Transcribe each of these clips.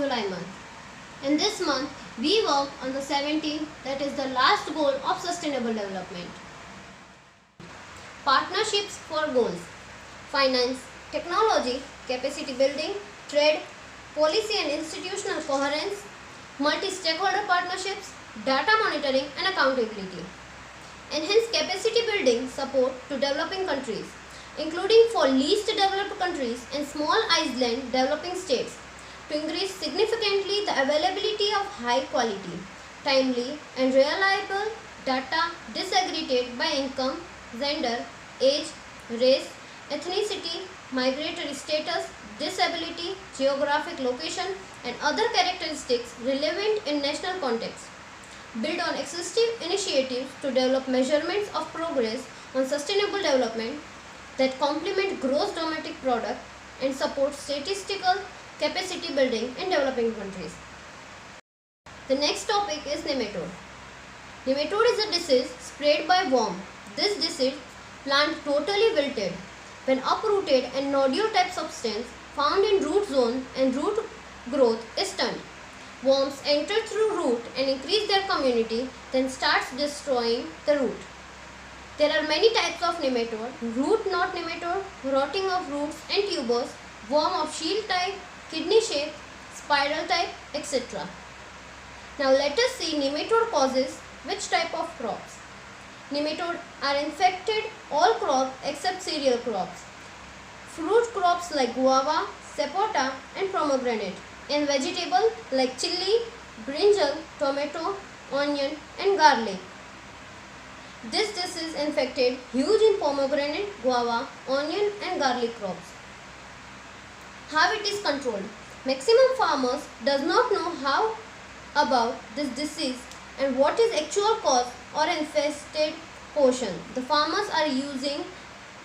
July month. In this month, we work on the 17th, that is the last goal of sustainable development. Partnerships for goals: finance, technology, capacity building, trade, policy and institutional coherence, multi-stakeholder partnerships, data monitoring and accountability. Enhance capacity building support to developing countries, including for least developed countries and small island developing states, to increase significantly the availability of high quality, timely and reliable data disaggregated by income, gender, age, race, ethnicity, migratory status, disability, geographic location and other characteristics relevant in national context. Build on existing initiatives to develop measurements of progress on sustainable development that complement gross domestic product and support statistical capacity building in developing countries. The next topic is nematode. Nematode is a disease spread by worm. This disease plant totally wilted when uprooted and nodule type substance found in root zone and root growth is stunted. Worms enter through root and increase their community, then starts destroying the root. There are many types of nematode: root knot nematode, rotting of roots and tubers, worm of shield type, kidney shape, spiral type, etc. Now let us see nematode causes which type of crops. Nematode are infected all crops except cereal crops, fruit crops like guava, sapota and pomegranate, in vegetable like chili, brinjal, tomato, onion and garlic. This disease infected huge in pomegranate, guava, onion and garlic crops. How it is controlled? Maximum farmers does not know how about this disease and what is actual cause or infested portion. The farmers are using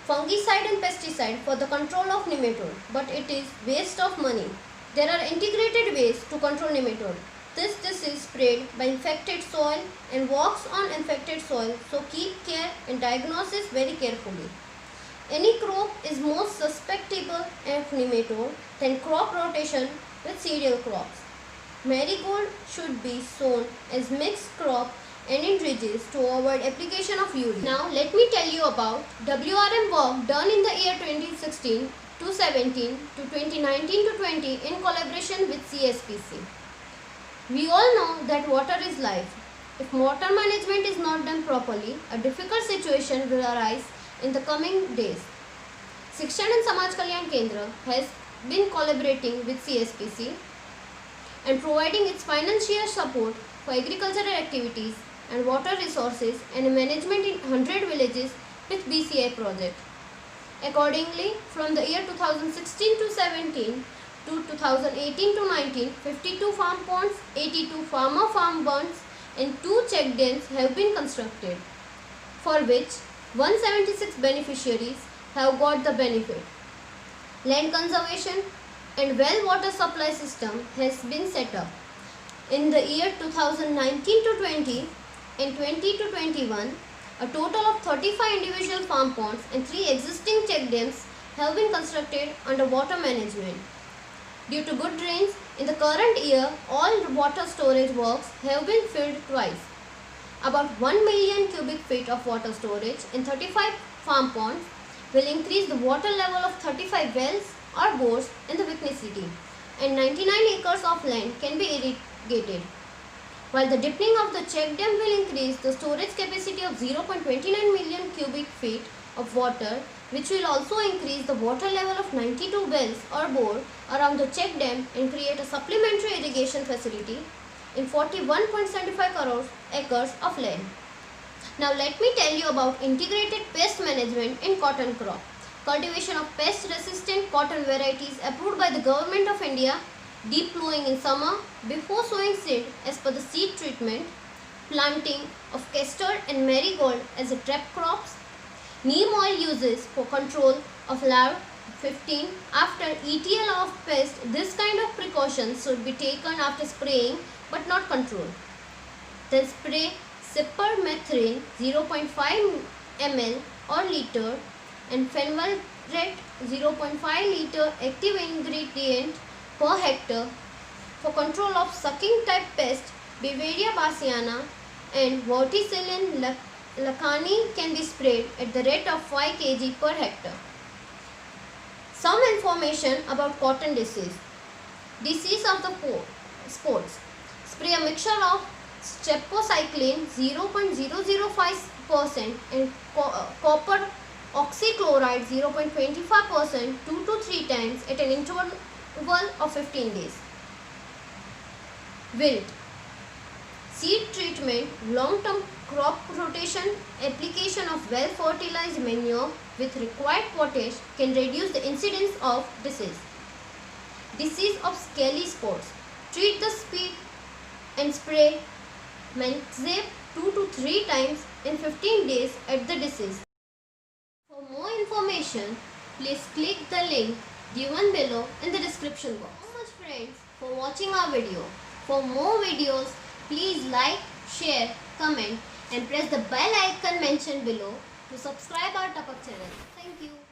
fungicide and pesticide for the control of nematode, but it is waste of money. There are integrated ways to control nematode. This disease spread by infected soil and works on infected soil, so keep care and diagnosis very carefully. Any crop is most susceptible of nematode than crop rotation with cereal crops. Marigold should be sown as mixed crop and in ridges to avoid application of urea. Now let me tell you about WRM work done in the year 2016 to 17 to 2019 to 20 in collaboration with CSPC. We all know that water is life. If water management is not done properly, a difficult situation will arise in the coming days. Shikshan and Samaj Kalyan Kendra has been collaborating with CSPC and providing its financial support for agricultural activities and water resources and management in 100 villages with BCI project. Accordingly, from the year 2016 to 17 to 2018 to 19, 52 farm ponds, 82 farmer farm bunds and 2 check dams have been constructed, for which 176 beneficiaries have got the benefit. Land conservation and well water supply system has been set up. In the year 2019 to 20 and 20 to 21, a total of 35 individual farm ponds and 3 existing check dams have been constructed under water management. Due to good rains, in the current year, all water storage works have been filled twice. About 1 million cubic feet of water storage in 35 farm ponds will increase the water level of 35 wells or bores in the vicinity, and 99 acres of land can be irrigated. While the deepening of the check dam will increase the storage capacity of 0.29 million cubic feet of water, which will also increase the water level of 92 wells or bore around the check dam and create a supplementary irrigation facility in 41.75 acres of land. Now let me tell you about integrated pest management in cotton crop. Cultivation of pest resistant cotton varieties approved by the Government of India, deep plowing in summer before sowing seed as per the seed treatment, planting of castor and marigold as a trap crops, neem oil uses for control of larvae. 15. After ETL of pest, this kind of precautions should be taken after spraying but not control. Then spray cypermethrin 0.5 ml or liter and fenvalerate 0.5 liter active ingredient per hectare for control of sucking type pest Beauveria bassiana and Vorticillin lacani can be sprayed at the rate of 5 kg per hectare. Some information about cotton disease. Disease of the spots. Spray a mixture of Streptocycline 0.005% and copper oxychloride 0.25% 2 to 3 times at an interval of 15 days. Wilt. Seed treatment, long-term crop rotation, application of well-fertilized manure with required potash can reduce the incidence of disease. Disease of scaly spots. Treat the speed and spray Mancozeb 2 to 3 times in 15 days at the disease. For more information, please click the link given below in the description box. Thank you so much friends for watching our video. For more videos, please like, share, comment and press the bell icon mentioned below to subscribe our Tapak channel. Thank you.